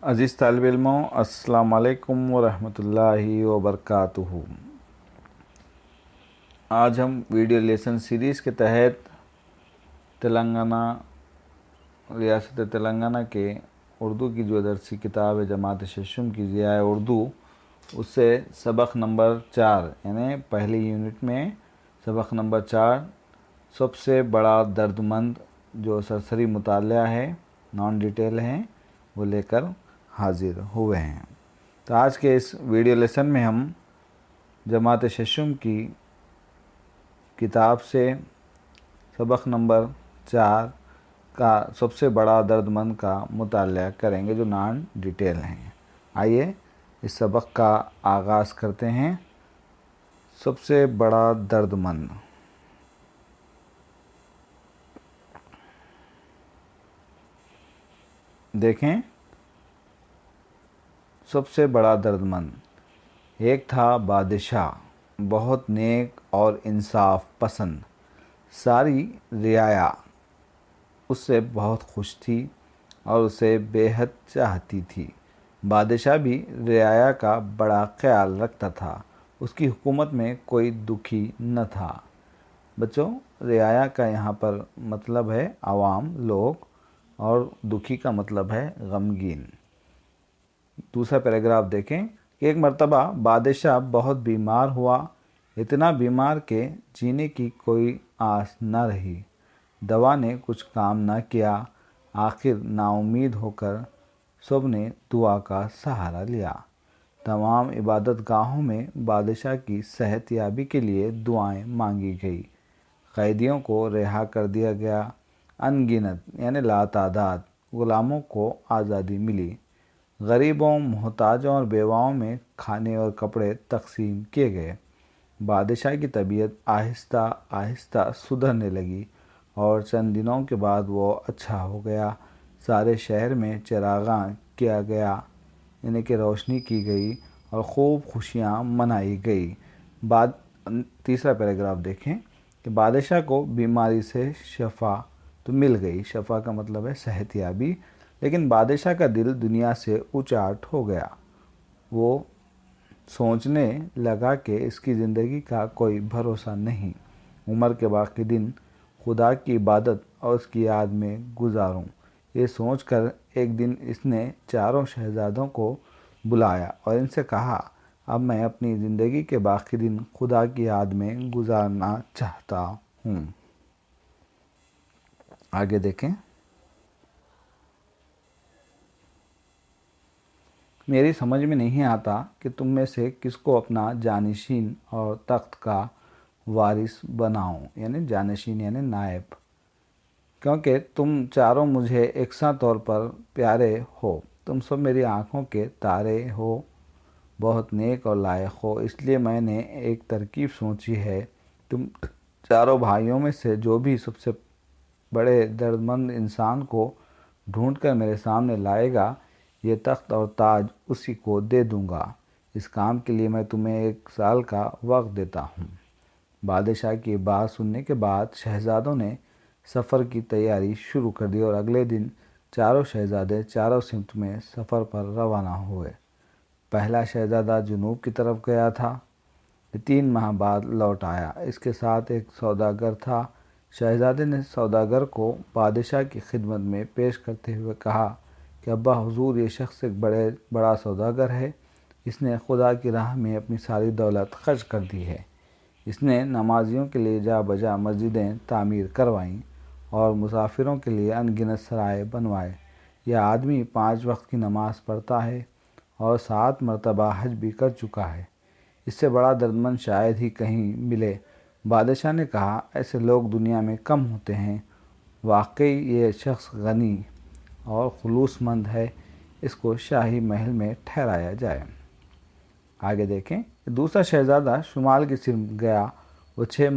عزیز طالب علموں، السلام علیکم ورحمۃ اللہ وبرکاتہ۔ آج ہم ویڈیو لیسن سیریز کے تحت ریاست تلنگانہ کے اردو کی جو درسی کتاب ہے جماعت ششم کی ضیاء اردو، اس سے سبق نمبر 4 یعنی پہلی یونٹ میں سبق نمبر 4 سب سے بڑا درد مند جو سرسری مطالعہ ہے، نان ڈیٹیل ہے، وہ لے کر حاضر ہوئے ہیں۔ تو آج کے اس ویڈیو لیسن میں ہم جماعت ششم کی کتاب سے سبق نمبر 4 کا سب سے بڑا درد مند کا مطالعہ کریں گے جو نان ڈیٹیل ہیں۔ آئیے اس سبق کا آغاز کرتے ہیں۔ سب سے بڑا درد مند۔ دیکھیں، سب سے بڑا درد مند۔ ایک تھا بادشاہ، بہت نیک اور انصاف پسند۔ ساری رعایا اس سے بہت خوش تھی اور اسے بے حد چاہتی تھی۔ بادشاہ بھی رعایا کا بڑا خیال رکھتا تھا۔ اس کی حکومت میں کوئی دکھی نہ تھا۔ بچوں، رعایا کا یہاں پر مطلب ہے عوام لوگ، اور دکھی کا مطلب ہے غمگین۔ دوسرا پیراگراف دیکھیں۔ ایک مرتبہ بادشاہ بہت بیمار ہوا، اتنا بیمار کہ جینے کی کوئی آس نہ رہی۔ دوا نے کچھ کام نہ کیا۔ آخر نا امید ہو کر سب نے دعا کا سہارا لیا۔ تمام عبادت گاہوں میں بادشاہ کی صحت یابی کے لیے دعائیں مانگی گئی۔ قیدیوں کو رہا کر دیا گیا۔ ان گنت یعنی لاتعداد غلاموں کو آزادی ملی۔ غریبوں، محتاجوں اور بیواؤں میں کھانے اور کپڑے تقسیم کیے گئے۔ بادشاہ کی طبیعت آہستہ آہستہ سدھرنے لگی اور چند دنوں کے بعد وہ اچھا ہو گیا۔ سارے شہر میں چراغاں کیا گیا، یعنی کہ روشنی کی گئی اور خوب خوشیاں منائی گئی۔ تیسرا پیراگراف دیکھیں کہ بادشاہ کو بیماری سے شفا تو مل گئی۔ شفا کا مطلب ہے صحت یابی، لیکن بادشاہ کا دل دنیا سے اچاٹ ہو گیا۔ وہ سوچنے لگا کہ اس کی زندگی کا کوئی بھروسہ نہیں۔ عمر کے باقی دن خدا کی عبادت اور اس کی یاد میں گزاروں، یہ سوچ کر ایک دن اس نے چاروں شہزادوں کو بلایا اور ان سے کہا، اب میں اپنی زندگی کے باقی دن خدا کی یاد میں گزارنا چاہتا ہوں۔ آگے دیکھیں۔ میری سمجھ میں نہیں آتا کہ تم میں سے کس کو اپنا جانشین اور تخت کا وارث بناؤں، یعنی جانشین یعنی نائب، کیونکہ تم چاروں مجھے یکساں طور پر پیارے ہو۔ تم سب میری آنکھوں کے تارے ہو، بہت نیک اور لائق ہو۔ اس لیے میں نے ایک ترکیب سوچی ہے۔ تم چاروں بھائیوں میں سے جو بھی سب سے بڑے درد مند انسان کو ڈھونڈ کر میرے سامنے لائے گا، یہ تخت اور تاج اسی کو دے دوں گا۔ اس کام کے لیے میں تمہیں 1 سال کا وقت دیتا ہوں۔ بادشاہ کی بات سننے کے بعد شہزادوں نے سفر کی تیاری شروع کر دی اور اگلے دن چاروں شہزادے چاروں سمت میں سفر پر روانہ ہوئے۔ پہلا شہزادہ جنوب کی طرف گیا تھا، 3 ماہ بعد لوٹ آیا۔ اس کے ساتھ ایک سوداگر تھا۔ شہزادے نے سوداگر کو بادشاہ کی خدمت میں پیش کرتے ہوئے کہا کہ ابا حضور، یہ شخص ایک بڑا سوداگر ہے۔ اس نے خدا کی راہ میں اپنی ساری دولت خرچ کر دی ہے۔ اس نے نمازیوں کے لیے جا بجا مسجدیں تعمیر کروائیں اور مسافروں کے لیے ان گنت سرائے بنوائے۔ یہ آدمی 5 وقت کی نماز پڑھتا ہے اور 7 مرتبہ حج بھی کر چکا ہے۔ اس سے بڑا دردمند شاید ہی کہیں ملے۔ بادشاہ نے کہا، ایسے لوگ دنیا میں کم ہوتے ہیں۔ واقعی یہ شخص غنی اور خلوص مند ہے، اس کو شاہی محل میں ٹھہرایا جائے۔ آگے دیکھیں۔ دوسرا شہزادہ شمال کی سمت گیا، وہ 6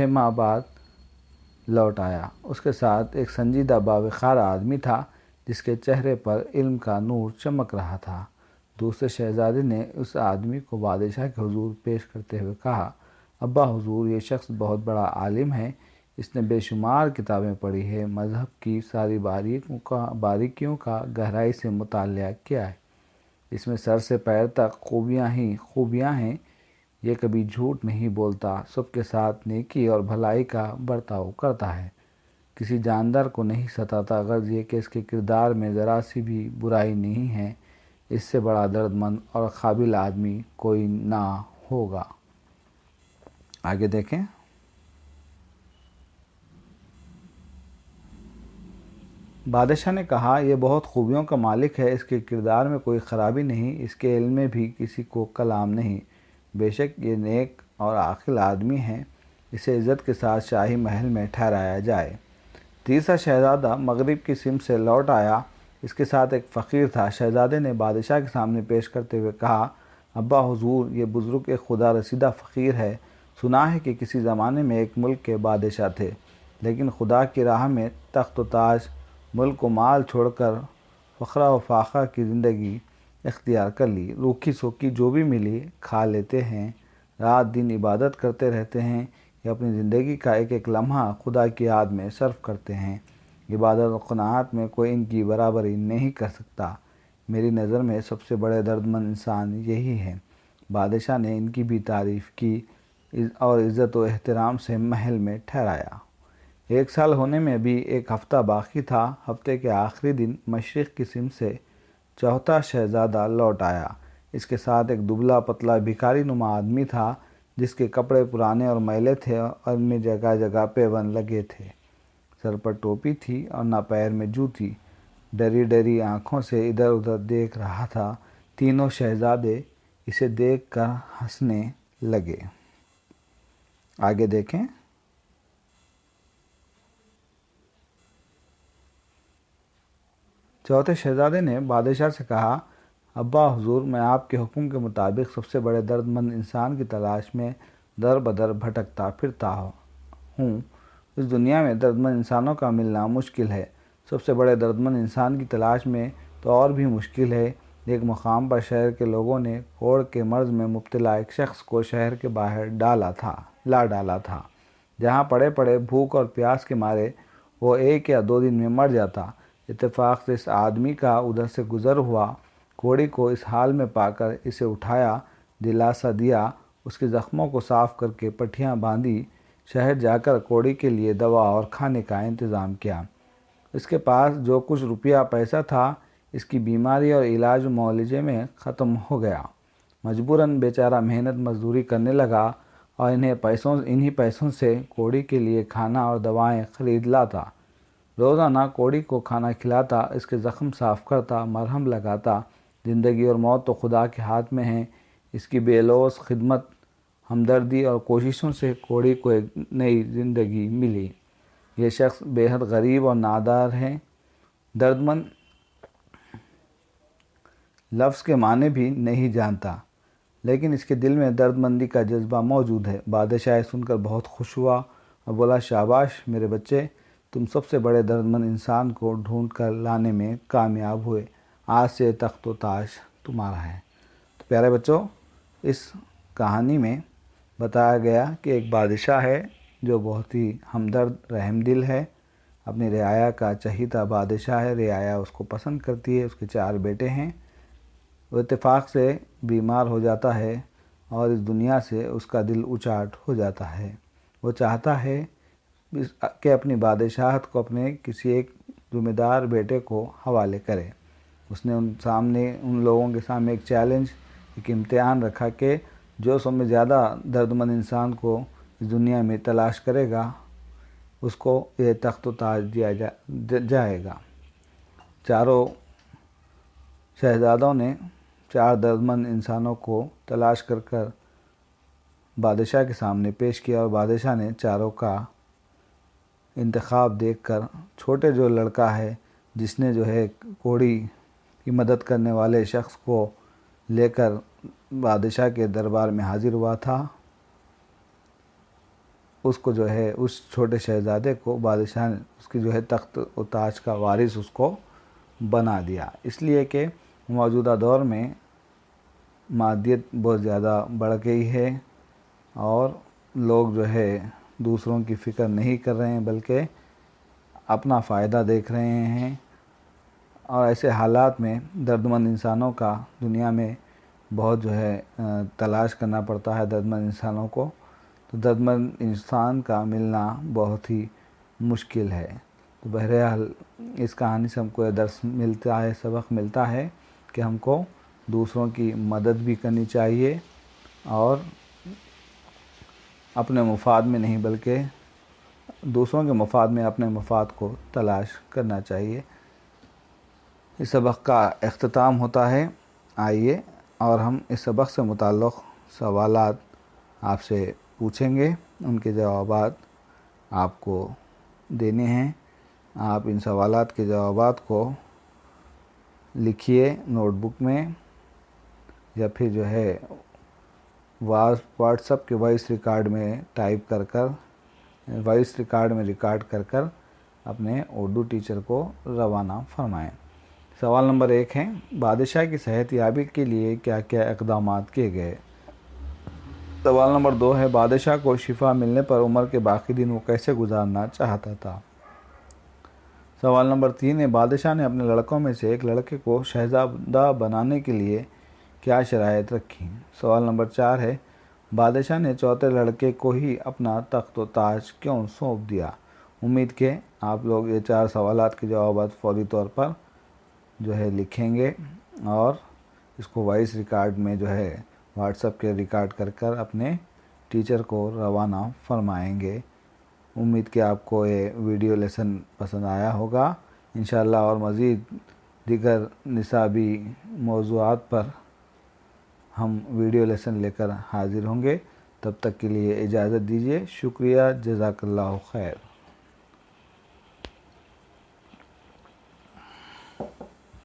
ماہ بعد لوٹ آیا۔ اس کے ساتھ ایک سنجیدہ باوقار آدمی تھا جس کے چہرے پر علم کا نور چمک رہا تھا۔ دوسرے شہزادے نے اس آدمی کو بادشاہ کے حضور پیش کرتے ہوئے کہا، ابا حضور، یہ شخص بہت بڑا عالم ہے۔ اس نے بے شمار کتابیں پڑھی ہے، مذہب کی ساری باریکیوں کا گہرائی سے مطالعہ کیا ہے۔ اس میں سر سے پیر تک خوبیاں ہی خوبیاں ہیں۔ یہ کبھی جھوٹ نہیں بولتا، سب کے ساتھ نیکی اور بھلائی کا برتاؤ کرتا ہے، کسی جاندار کو نہیں ستاتا، غرض یہ کہ اس کے کردار میں ذرا سی بھی برائی نہیں ہے۔ اس سے بڑا درد مند اور قابل آدمی کوئی نہ ہوگا۔ آگے دیکھیں۔ بادشاہ نے کہا، یہ بہت خوبیوں کا مالک ہے، اس کے کردار میں کوئی خرابی نہیں، اس کے علم میں بھی کسی کو کلام نہیں، بے شک یہ نیک اور عاقل آدمی ہے، اسے عزت کے ساتھ شاہی محل میں ٹھہرایا جائے۔ تیسرا شہزادہ مغرب کی سمت سے لوٹ آیا، اس کے ساتھ ایک فقیر تھا۔ شہزادے نے بادشاہ کے سامنے پیش کرتے ہوئے کہا، ابا حضور، یہ بزرگ ایک خدا رسیدہ فقیر ہے۔ سنا ہے کہ کسی زمانے میں ایک ملک کے بادشاہ تھے، لیکن خدا کی راہ میں تخت و تاج، ملک و مال چھوڑ کر فقر و فاقہ کی زندگی اختیار کر لی۔ روکھی سوکھی جو بھی ملی کھا لیتے ہیں، رات دن عبادت کرتے رہتے ہیں، یا اپنی زندگی کا ایک ایک لمحہ خدا کی یاد میں صرف کرتے ہیں۔ عبادت و قناعت میں کوئی ان کی برابری نہیں کر سکتا۔ میری نظر میں سب سے بڑے دردمند انسان یہی ہے۔ بادشاہ نے ان کی بھی تعریف کی اور عزت و احترام سے محل میں ٹھہرایا۔ 1 سال ہونے میں ابھی 1 ہفتہ باقی تھا۔ ہفتے کے آخری دن مشرق کی سمت سے چوتھا شہزادہ لوٹ آیا۔ اس کے ساتھ ایک دبلا پتلا بھکاری نما آدمی تھا، جس کے کپڑے پرانے اور میلے تھے اور ان میں جگہ جگہ پیوند لگے تھے۔ سر پر ٹوپی تھی اور نہ پیر میں جوتی۔ ڈری ڈری آنکھوں سے ادھر ادھر دیکھ رہا تھا۔ تینوں شہزادے اسے دیکھ کر ہنسنے لگے۔ آگے دیکھیں۔ چوتھے شہزادے نے بادشاہ سے کہا، ابا حضور، میں آپ کے حکم کے مطابق سب سے بڑے درد مند انسان کی تلاش میں در بدر بھٹکتا پھرتا ہوں۔ اس دنیا میں درد مند انسانوں کا ملنا مشکل ہے۔ سب سے بڑے درد مند انسان کی تلاش میں تو اور بھی مشکل ہے۔ ایک مقام پر شہر کے لوگوں نے کوڑ کے مرض میں مبتلا ایک شخص کو شہر کے باہر لا ڈالا تھا، جہاں پڑے پڑے بھوک اور پیاس کے مارے وہ 1 یا 2 دن میں مر جاتا۔ اتفاق سے اس آدمی کا ادھر سے گزر ہوا۔ کوڑی کو اس حال میں پا کر اسے اٹھایا، دلاسا دیا، اس کے زخموں کو صاف کر کے پٹھیاں باندھی، شہر جا کر کوڑی کے لیے دوا اور کھانے کا انتظام کیا۔ اس کے پاس جو کچھ روپیہ پیسہ تھا، اس کی بیماری اور علاج و معالجے میں ختم ہو گیا۔ مجبوراً بیچارہ محنت مزدوری کرنے لگا اور انہی پیسوں سے کوڑی کے لیے کھانا اور دوائیں خرید لاتا۔ روزانہ کوڑی کو کھانا کھلاتا، اس کے زخم صاف کرتا، مرہم لگاتا۔ زندگی اور موت تو خدا کے ہاتھ میں ہیں۔ اس کی بے لوث خدمت، ہمدردی اور کوششوں سے کوڑی کو ایک نئی زندگی ملی۔ یہ شخص بے حد غریب اور نادار ہے۔ درد مند لفظ کے معنی بھی نہیں جانتا، لیکن اس کے دل میں درد مندی کا جذبہ موجود ہے۔ بادشاہ سن کر بہت خوش ہوا اور بولا، شاباش میرے بچے، تم سب سے بڑے درد مند انسان کو ڈھونڈ کر لانے میں کامیاب ہوئے۔ آج سے تخت و تاج تمہارا ہے۔ تو پیارے بچوں، اس کہانی میں بتایا گیا کہ ایک بادشاہ ہے جو بہت ہی ہمدرد رحم دل ہے، اپنی رعایا کا چہیتا بادشاہ ہے۔ رعایا اس کو پسند کرتی ہے۔ اس کے 4 بیٹے ہیں۔ وہ اتفاق سے بیمار ہو جاتا ہے اور اس دنیا سے اس کا دل اچاٹ ہو جاتا ہے۔ وہ چاہتا ہے کہ اپنی بادشاہت کو اپنے کسی ایک ذمہ دار بیٹے کو حوالے کرے۔ اس نے ان لوگوں کے سامنے ایک چیلنج، ایک امتحان رکھا کہ جو سب میں زیادہ درد مند انسان کو اس دنیا میں تلاش کرے گا، اس کو یہ تخت و تاج دیا جائے گا۔ چاروں شہزادوں نے 4 درد مند انسانوں کو تلاش کر بادشاہ کے سامنے پیش کیا، اور بادشاہ نے چاروں کا انتخاب دیکھ کر چھوٹے جو لڑکا ہے، جس نے جو ہے کوڑی کی مدد کرنے والے شخص کو لے کر بادشاہ کے دربار میں حاضر ہوا تھا، اس کو جو ہے اس چھوٹے شہزادے کو بادشاہ نے اس کی جو ہے تخت و تاج کا وارث اس کو بنا دیا۔ اس لیے کہ موجودہ دور میں مادیت بہت زیادہ بڑھ گئی ہے اور لوگ جو ہے دوسروں کی فکر نہیں کر رہے ہیں بلکہ اپنا فائدہ دیکھ رہے ہیں، اور ایسے حالات میں درد مند انسانوں کا دنیا میں بہت تلاش کرنا پڑتا ہے درد مند انسانوں کو، تو درد مند انسان کا ملنا بہت ہی مشکل ہے۔ تو بہرحال اس کہانی سے ہم کو یہ درس ملتا ہے، سبق ملتا ہے کہ ہم کو دوسروں کی مدد بھی کرنی چاہیے اور اپنے مفاد میں نہیں بلکہ دوسروں کے مفاد میں اپنے مفاد کو تلاش کرنا چاہیے۔ اس سبق کا اختتام ہوتا ہے۔ آئیے اور ہم اس سبق سے متعلق سوالات آپ سے پوچھیں گے، ان کے جوابات آپ کو دینے ہیں۔ آپ ان سوالات کے جوابات کو لکھیے نوٹ بک میں، یا پھر واٹس ایپ کے وائس ریکارڈ میں ٹائپ کر وائس ریکارڈ میں ریکارڈ کر اپنے اردو ٹیچر کو روانہ فرمائیں۔ سوال نمبر 1 ہے، بادشاہ کی صحت یابی کے لیے کیا کیا اقدامات کیے گئے؟ سوال نمبر 2 ہے، بادشاہ کو شفا ملنے پر عمر کے باقی دن وہ کیسے گزارنا چاہتا تھا؟ سوال نمبر 3 ہے، بادشاہ نے اپنے لڑکوں میں سے ایک لڑکے کو شہزادہ بنانے کے لیے کیا شرائط رکھی؟ سوال نمبر 4 ہے، بادشاہ نے چوتھے لڑکے کو ہی اپنا تخت و تاج کیوں سونپ دیا؟ امید کہ آپ لوگ یہ 4 سوالات کے جوابات فوری طور پر لکھیں گے اور اس کو وائس ریکارڈ میں واٹس ایپ کے ریکارڈ کر اپنے ٹیچر کو روانہ فرمائیں گے۔ امید کہ آپ کو یہ ویڈیو لیسن پسند آیا ہوگا۔ انشاءاللہ اور مزید دیگر نصابی موضوعات پر ہم ویڈیو لیسن لے کر حاضر ہوں گے۔ تب تک کے لیے اجازت دیجیے۔ شکریہ، جزاک اللہ خیر۔